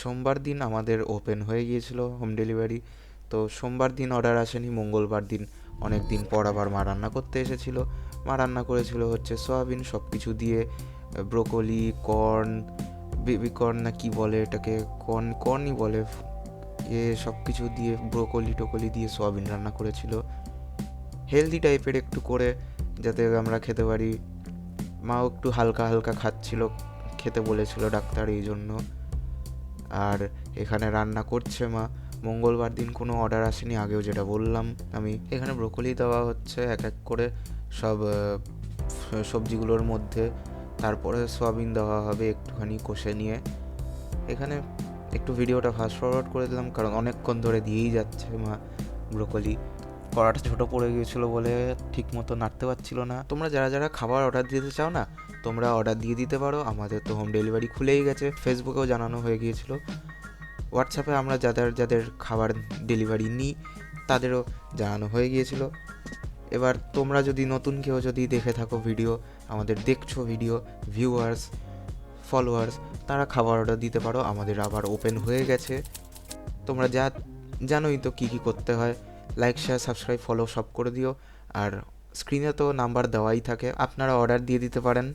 সোমবার দিন আমাদের ওপেন হয়ে গিয়েছিল হোম ডেলিভারি। তো সোমবার দিন অর্ডার আসেনি, মঙ্গলবার দিন অনেক দিন পর আবার মা রান্না করতে এসেছিল। মা রান্না করেছিল হচ্ছে সয়াবিন সব কিছু দিয়ে, ব্রোকলি, কর্ন, বেবি কর্ন না কি বলে এটাকে, কর্নই বলে, সব কিছু দিয়ে ব্রোকলি টোকলি দিয়ে সয়াবিন রান্না করেছিল, হেলদি টাইপের একটু করে, যাতে আমরা খেতে পারি। মাও একটু হালকা হালকা খাচ্ছিল, খেতে বলেছিল ডাক্তার, এই জন্য। আর এখানে রান্না করছে মা। মঙ্গলবার দিন কোনো অর্ডার আসেনি, আগেও যেটা বললাম আমি। এখানে ব্রোকলি দেওয়া হচ্ছে এক এক করে সব সবজিগুলোর মধ্যে, তারপরে সয়াবিন দেওয়া হবে একটুখানি কষে নিয়ে। এখানে একটু ভিডিওটা ফাস্ট ফরওয়ার্ড করে দিলাম, কারণ অনেকক্ষণ ধরে দিয়েই যাচ্ছে মা ব্রোকলি। কড়াটা ছোটো পড়ে গিয়েছিলো বলে ঠিক মতো নাড়তে পারছিল না। তোমরা যারা যারা খাবার অর্ডার দিতে চাও না, তোমরা অর্ডার দিয়ে দিতে পারো, আমাদের তো হোম ডেলিভারি খুলেই গেছে, ফেসবুকেও জানানো হয়ে গিয়েছিল। হোয়াটসঅ্যাপে আমরা যাদের যাদের খাবার ডেলিভারি নিই তাদেরও জানানো হয়ে গিয়েছিল। এবার তোমরা যদি নতুন কেউ যদি দেখে থাকো ভিডিও, আমাদের দেখছো ভিডিও, ভিউয়ার্স, ফলোয়ার্স, তারা খাবার অর্ডার দিতে পারো, আমাদের আবার ওপেন হয়ে গেছে। তোমরা জানোই তো কী কী করতে হয়। লাইক, শেয়ার, সাবস্ক্রাইব, ফলো সব করে দিও। আর স্ক্রিনে তো নাম্বার দেওয়াই থাকে, আপনারা অর্ডার দিয়ে দিতে পারেন।